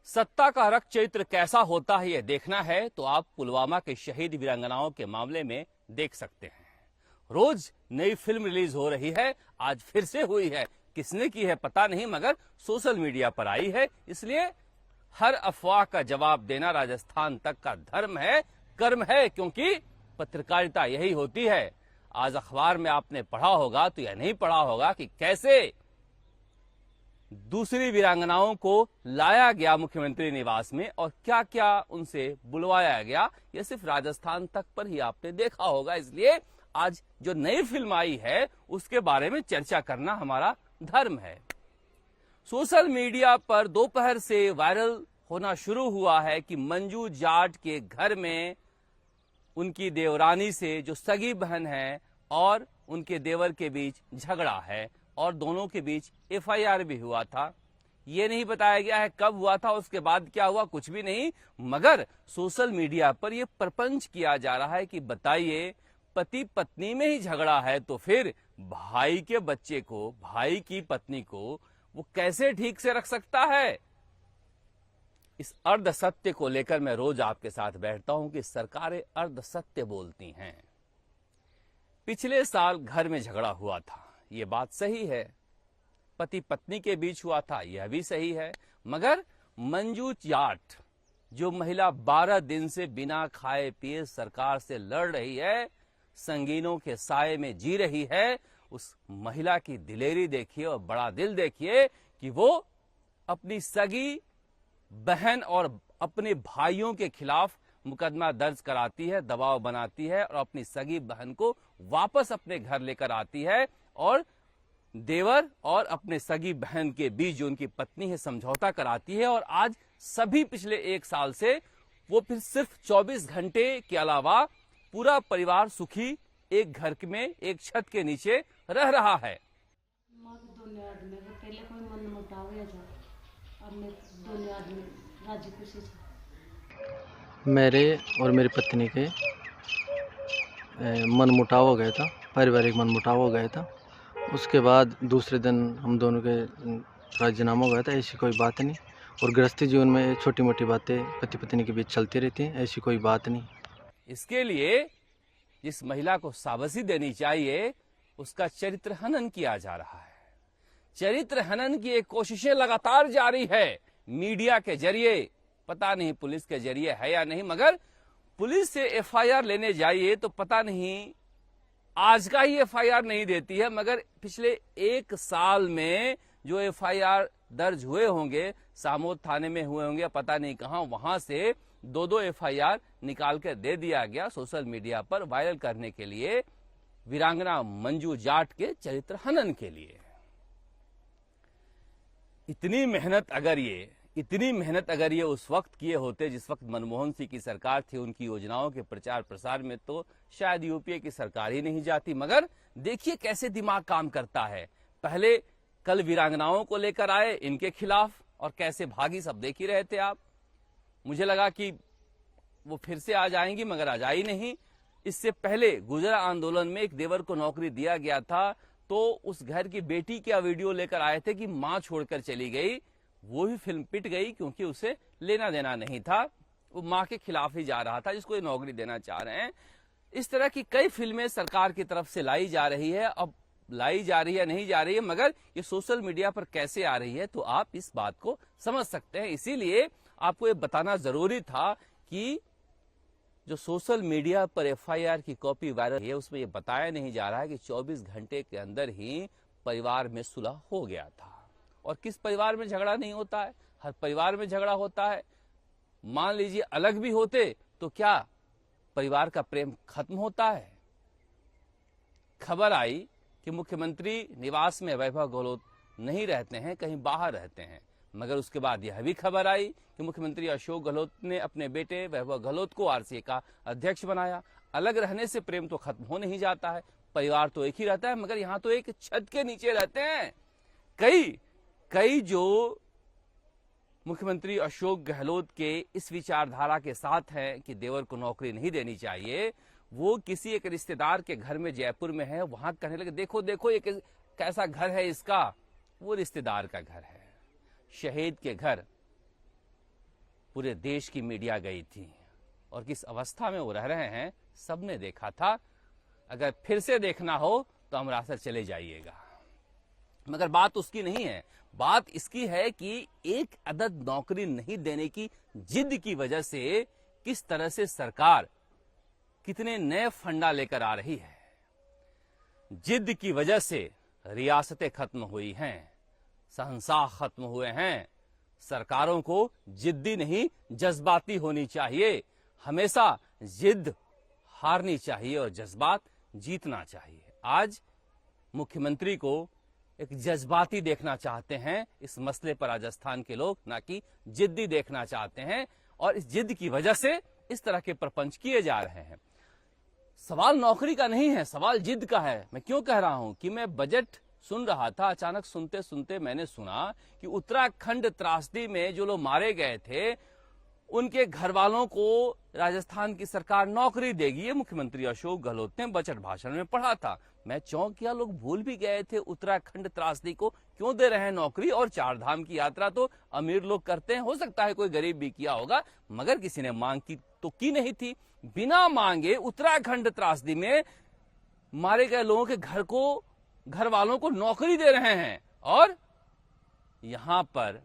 सत्ता का रक्त चरित्र कैसा होता है यह देखना है तो आप पुलवामा के शहीद वीरांगनाओं के मामले में देख सकते हैं। रोज नई फिल्म रिलीज हो रही है, आज फिर से हुई है। किसने की है पता नहीं, मगर सोशल मीडिया पर आई है। इसलिए हर अफवाह का जवाब देना राजस्थान तक का धर्म है, कर्म है, क्योंकि पत्रकारिता यही होती है। आज अखबार में आपने पढ़ा होगा तो यह नहीं पढ़ा होगा कि कैसे दूसरी वीरांगनाओं को लाया गया मुख्यमंत्री निवास में और क्या क्या उनसे बुलवाया गया। यह सिर्फ राजस्थान तक पर ही आपने देखा होगा। इसलिए आज जो नई फिल्म आई है उसके बारे में चर्चा करना हमारा धर्म है। सोशल मीडिया पर दोपहर से वायरल होना शुरू हुआ है कि मंजू जाट के घर में उनकी देवरानी से जो सगी बहन है और उनके देवर के बीच झगड़ा है और दोनों के बीच एफआईआर भी हुआ था। ये नहीं बताया गया है कब हुआ था, उसके बाद क्या हुआ, कुछ भी नहीं। मगर सोशल मीडिया पर यह प्रपंच किया जा रहा है कि बताइए, पति पत्नी में ही झगड़ा है तो फिर भाई के बच्चे को, भाई की पत्नी को वो कैसे ठीक से रख सकता है। इस अर्ध सत्य को लेकर मैं रोज आपके साथ बैठता हूं कि सरकारें अर्ध सत्य बोलती हैं। पिछले साल घर में झगड़ा हुआ था, ये बात सही है। पति पत्नी के बीच हुआ था, यह भी सही है। मगर मंजू जाट जो महिला 12 दिन से बिना खाए पिए सरकार से लड़ रही है, संगीनों के साए में जी रही है, उस महिला की दिलेरी देखिए और बड़ा दिल देखिए कि वो अपनी सगी बहन और अपने भाइयों के खिलाफ मुकदमा दर्ज कराती है, दबाव बनाती है और अपनी सगी बहन को वापस अपने घर लेकर आती है और देवर और अपने सगी बहन के बीच जो उनकी पत्नी है समझौता कराती है। और आज सभी पिछले 1 साल से वो फिर सिर्फ 24 घंटे के अलावा पूरा परिवार सुखी एक घर में एक छत के नीचे रह रहा है। मेरे और मेरी पत्नी के मनमुटाव हो गया था, पारिवारिक मनमुटाव हो गया था। उसके बाद दूसरे दिन हम दोनों के राजीनामा हो गया था। ऐसी कोई बात नहीं। और गृहस्थी जीवन में छोटी मोटी बातें पति पत्नी के बीच चलती रहती हैं, ऐसी कोई बात नहीं। इसके लिए जिस महिला को शाबाशी देनी चाहिए उसका चरित्र हनन किया जा रहा है। चरित्र हनन की एक कोशिशें लगातार जारी है मीडिया के जरिए, पता नहीं पुलिस के जरिए है या नहीं। मगर पुलिस से एफआईआर लेने जाइए तो पता नहीं आज का ही एफआईआर नहीं देती है, मगर पिछले 1 साल में जो एफआईआर दर्ज हुए होंगे, सामोद थाने में हुए होंगे, पता नहीं कहां, वहां से 2-2 एफआईआर निकाल कर दे दिया गया सोशल मीडिया पर वायरल करने के लिए, वीरांगना मंजू जाट के चरित्र हनन के लिए। इतनी मेहनत अगर ये उस वक्त किए होते जिस वक्त मनमोहन सिंह की सरकार थी, उनकी योजनाओं के प्रचार प्रसार में, तो शायद यूपीए की सरकार ही नहीं जाती। मगर देखिए कैसे दिमाग काम करता है। पहले कल वीरांगनाओं को लेकर आए इनके खिलाफ और कैसे भागी, सब देख ही रहे थे आप। मुझे लगा कि वो फिर से आ जाएंगी, मगर आ जाई नहीं। इससे पहले गुजरा आंदोलन में एक देवर को नौकरी दिया गया था तो उस घर की बेटी का वीडियो लेकर आए थे कि मां छोड़कर चली गई। वो ही फिल्म पिट गई क्योंकि उसे लेना देना नहीं था, वो मां के खिलाफ ही जा रहा था जिसको ये नौकरी देना चाह रहे हैं। इस तरह की कई फिल्में सरकार की तरफ से लाई जा रही है। अब लाई जा रही है नहीं जा रही है, मगर ये सोशल मीडिया पर कैसे आ रही है तो आप इस बात को समझ सकते हैं। इसीलिए आपको ये बताना जरूरी था कि जो सोशल मीडिया पर एफआईआर की कॉपी वायरल है उसमें ये बताया नहीं जा रहा है कि 24 घंटे के अंदर ही परिवार में सुलह हो गया था। और किस परिवार में झगड़ा नहीं होता है, हर परिवार में झगड़ा होता है। मान लीजिए अलग भी होते तो क्या परिवार का प्रेम खत्म होता है। खबर आई कि मुख्यमंत्री निवास में वैभव गहलोत नहीं रहते हैं, कहीं बाहर रहते हैं। मगर उसके बाद यह भी खबर आई कि मुख्यमंत्री अशोक गहलोत ने अपने बेटे वैभव गहलोत को आरसीए का अध्यक्ष बनाया। अलग रहने से प्रेम तो खत्म हो नहीं जाता है, परिवार तो एक ही रहता है, मगर यहां तो एक छत के नीचे रहते हैं। कई जो मुख्यमंत्री अशोक गहलोत के इस विचारधारा के साथ हैं कि देवर को नौकरी नहीं देनी चाहिए, वो किसी एक रिश्तेदार के घर में जयपुर में है, वहां कहने लगे देखो देखो ये कैसा घर है इसका। वो रिश्तेदार का घर है, शहीद के घर। पूरे देश की मीडिया गई थी और किस अवस्था में वो रह रहे हैं सबने देखा था। अगर फिर से देखना हो तो अमृतसर चले जाइएगा। मगर बात उसकी नहीं है, बात इसकी है कि एक अदद नौकरी नहीं देने की जिद की वजह से किस तरह से सरकार कितने नए फंडा लेकर आ रही है। जिद की वजह से रियासतें खत्म हुई हैं, शहंशाह खत्म हुए हैं। सरकारों को जिद्दी नहीं जज्बाती होनी चाहिए। हमेशा जिद हारनी चाहिए और जज्बात जीतना चाहिए। आज मुख्यमंत्री को एक जज्बाती देखना चाहते हैं इस मसले पर राजस्थान के लोग, ना कि जिद्दी देखना चाहते हैं, और इस जिद की वजह से इस तरह के प्रपंच किए जा रहे हैं। सवाल नौकरी का नहीं है, सवाल जिद का है। मैं क्यों कह रहा हूं कि मैं बजट सुन रहा था, अचानक सुनते सुनते मैंने सुना कि उत्तराखंड त्रासदी में जो लोग मारे गए थे उनके घर वालों को राजस्थान की सरकार नौकरी देगी। ये मुख्यमंत्री अशोक गहलोत ने बजट भाषण में पढ़ा था। मैं चौंक गया, लोग भूल भी गए थे उत्तराखंड त्रासदी को क्यों दे रहे हैं नौकरी। और चार धाम की यात्रा तो अमीर लोग करते हैं, हो सकता है कोई गरीब भी किया होगा, मगर किसी ने मांग की नहीं थी। बिना मांगे उत्तराखंड त्रासदी में मारे गए लोगों के घर वालों को नौकरी दे रहे हैं, और यहां पर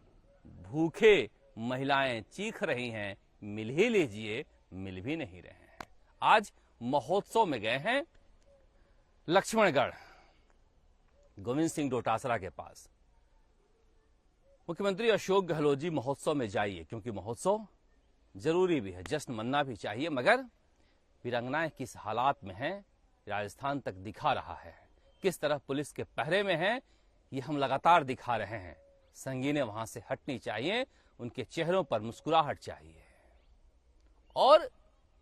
भूखे महिलाएं चीख रही हैं, मिल ही लीजिए, मिल भी नहीं रहे हैं। आज महोत्सव में गए हैं लक्ष्मणगढ़, गोविंद सिंह डोटासरा के पास। मुख्यमंत्री अशोक गहलोत जी, महोत्सव में जाइए, क्योंकि महोत्सव जरूरी भी है, जश्न मनना भी चाहिए, मगर वीरांगनाएं किस हालात में हैं राजस्थान तक दिखा रहा है। किस तरह पुलिस के पहरे में हैं ये हम लगातार दिखा रहे हैं। संगीनें वहां से हटनी चाहिए, उनके चेहरों पर मुस्कुराहट चाहिए। और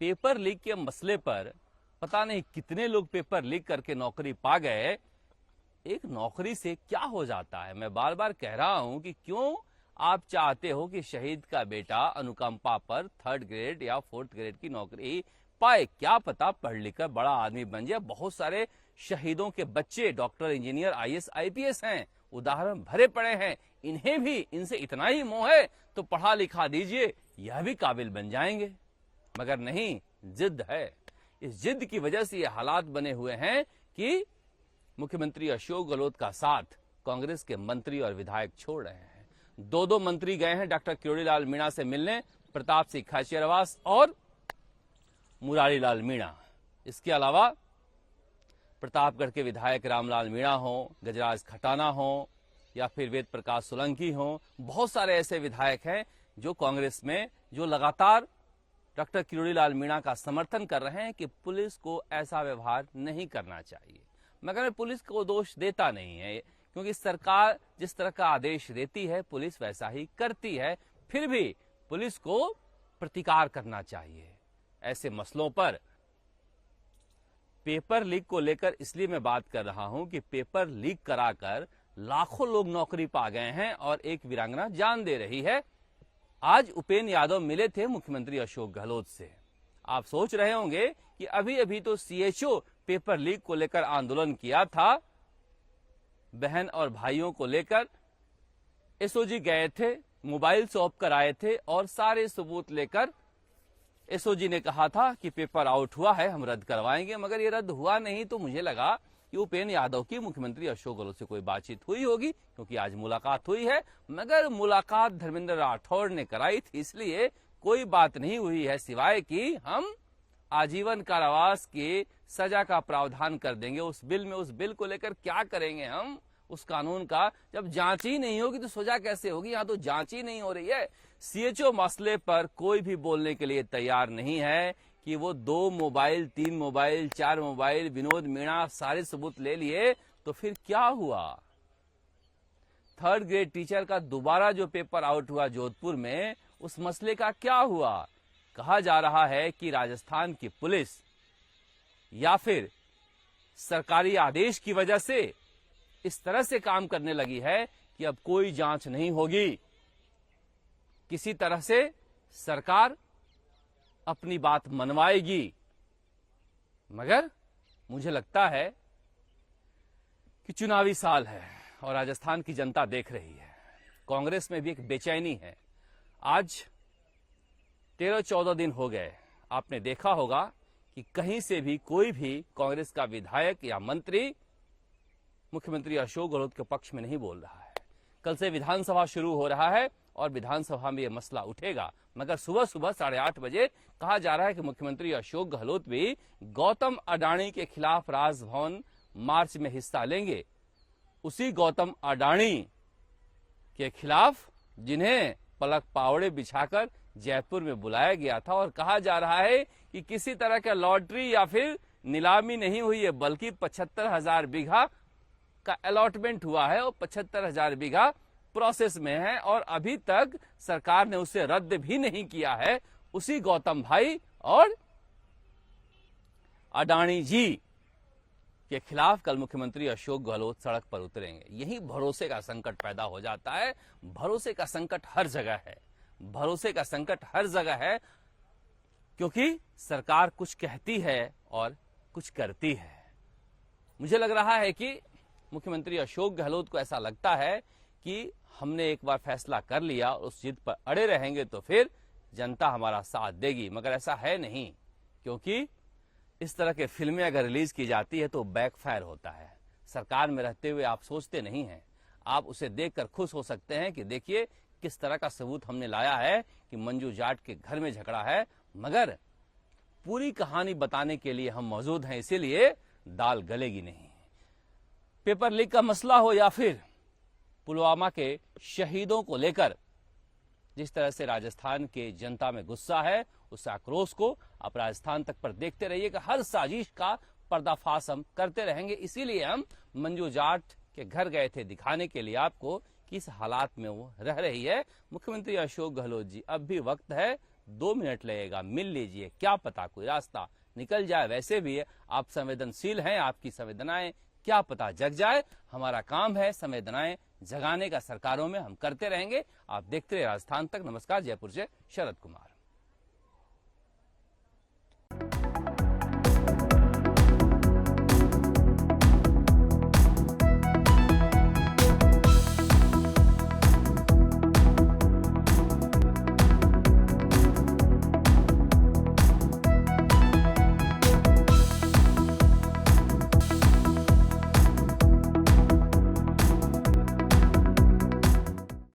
पेपर लीक के मसले पर पता नहीं कितने लोग पेपर लीक करके नौकरी पा गए। एक नौकरी से क्या हो जाता है? मैं बार बार कह रहा हूं कि क्यों आप चाहते हो कि शहीद का बेटा अनुकंपा पर 3rd ग्रेड या 4th ग्रेड की नौकरी पाए? क्या पता पढ़ लिख कर बड़ा आदमी बन जाए। बहुत सारे शहीदों के बच्चे डॉक्टर, इंजीनियर, IAS, IPS हैं, उदाहरण भरे पड़े हैं। इन्हें भी इनसे इतना ही मोह है तो पढ़ा लिखा दीजिए, यह भी काबिल बन जाएंगे। मगर नहीं, जिद है। इस जिद की वजह से ये हालात बने हुए हैं कि मुख्यमंत्री अशोक गहलोत का साथ कांग्रेस के मंत्री और विधायक छोड़ रहे हैं। दो मंत्री गए हैं डॉक्टर किरोड़ीलाल मीणा से मिलने, प्रताप सिंह खाचरियावास और मुरारी लाल मीणा। इसके अलावा प्रतापगढ़ के विधायक रामलाल मीणा हो, गजराज खटाना हो, या फिर वेद प्रकाश सोलंकी हो, बहुत सारे ऐसे विधायक हैं जो कांग्रेस में जो लगातार डॉक्टर किरोड़ीलाल मीणा का समर्थन कर रहे हैं कि पुलिस को ऐसा व्यवहार नहीं करना चाहिए। मगर मैं पुलिस को दोष देता नहीं है, क्योंकि सरकार जिस तरह का आदेश देती है पुलिस वैसा ही करती है। फिर भी पुलिस को प्रतिकार करना चाहिए ऐसे मसलों पर। पेपर लीक को लेकर इसलिए मैं बात कर रहा हूं कि पेपर लीक कराकर लाखों लोग नौकरी पा गए हैं और एक वीरांगना जान दे रही है। आज उपेंद्र यादव मिले थे मुख्यमंत्री अशोक गहलोत से। आप सोच रहे होंगे कि अभी अभी तो CHO पेपर लीक को लेकर आंदोलन किया था, बहन और भाइयों को लेकर SOG गए थे, मोबाइल सौंप कर आए थे और सारे सबूत लेकर SOG ने कहा था कि पेपर आउट हुआ है, हम रद्द करवाएंगे। मगर ये रद्द हुआ नहीं, तो मुझे लगा कि उपेंद्र यादव की मुख्यमंत्री अशोक गहलोत से कोई बातचीत हुई होगी, क्योंकि आज मुलाकात हुई है। मगर मुलाकात धर्मेंद्र राठौड़ ने कराई थी, इसलिए कोई बात नहीं हुई है, सिवाय कि हम आजीवन कारावास की सजा का प्रावधान कर देंगे उस बिल में। उस बिल को लेकर क्या करेंगे हम उस कानून का? जब जांच ही नहीं होगी तो सजा कैसे होगी? यहां तो जांच ही नहीं हो रही है। CHO मसले पर कोई भी बोलने के लिए तैयार नहीं है कि वो 2 mobile, 3 mobile, 4 mobile, Vinod Meena सारे सबूत ले लिए, तो फिर क्या हुआ? 3rd ग्रेड टीचर का दोबारा जो पेपर आउट हुआ जोधपुर में, उस मसले का क्या हुआ? कहा जा रहा है कि राजस्थान की पुलिस या फिर सरकारी आदेश की वजह से इस तरह से काम करने लगी है कि अब कोई जांच नहीं होगी। किसी तरह से सरकार अपनी बात मनवाएगी। मगर मुझे लगता है कि चुनावी साल है और राजस्थान की जनता देख रही है। कांग्रेस में भी एक बेचैनी है। आज 13-14 दिन हो गए, आपने देखा होगा कि कहीं से भी कोई भी कांग्रेस का विधायक या मंत्री मुख्यमंत्री अशोक गहलोत के पक्ष में नहीं बोल रहा है। कल से विधानसभा शुरू हो रहा है और विधानसभा में यह मसला उठेगा, मगर सुबह सुबह 8:30 बजे कहा जा रहा है कि मुख्यमंत्री अशोक गहलोत भी गौतम अडानी के खिलाफ राजभवन मार्च में हिस्सा लेंगे। उसी गौतम अडानी के खिलाफ जिन्हें पलक पावड़े बिछाकर जयपुर में बुलाया गया था, और कहा जा रहा है कि किसी तरह का लॉटरी या फिर नीलामी नहीं हुई है, बल्कि 75,000 बीघा का अलॉटमेंट हुआ है और 75,000 बीघा प्रोसेस में है और अभी तक सरकार ने उसे रद्द भी नहीं किया है। उसी गौतम भाई और अडानी जी के खिलाफ कल मुख्यमंत्री अशोक गहलोत सड़क पर उतरेंगे। यही भरोसे का संकट पैदा हो जाता है। भरोसे का संकट हर जगह है, भरोसे का संकट हर जगह है, क्योंकि सरकार कुछ कहती है और कुछ करती है। मुझे लग रहा है कि मुख्यमंत्री अशोक गहलोत को ऐसा लगता है कि हमने एक बार फैसला कर लिया और उस जिद पर अड़े रहेंगे तो फिर जनता हमारा साथ देगी, मगर ऐसा है नहीं, क्योंकि इस तरह के फिल्में अगर रिलीज की जाती है तो बैकफायर होता है। सरकार में रहते हुए आप सोचते नहीं हैं, आप उसे देखकर खुश हो सकते हैं कि देखिए किस तरह का सबूत हमने लाया है कि मंजू जाट के घर में झगड़ा है, मगर पूरी कहानी बताने के लिए हम मौजूद हैं, इसीलिए दाल गलेगी नहीं। पेपर लीक का मसला हो या फिर पुलवामा के शहीदों को लेकर जिस तरह से राजस्थान के जनता में गुस्सा है, उस आक्रोश को आप राजस्थान तक पर देखते रहिए कि हर साजिश का पर्दाफाश हम करते रहेंगे। इसीलिए हम मंजू जाट के घर गए थे दिखाने के लिए आपको कि इस हालात में वो रह रही है। मुख्यमंत्री अशोक गहलोत जी, अब भी वक्त है, 2 मिनट लगेगा, मिल लीजिए, क्या पता कोई रास्ता निकल जाए। वैसे भी आप संवेदनशील हैं, आपकी संवेदनाएं क्या पता जग जाए। हमारा काम है संवेदनाएं जगाने का, सरकारों में हम करते रहेंगे। आप देखते रहे राजस्थान तक। नमस्कार, जयपुर से शरद कुमार।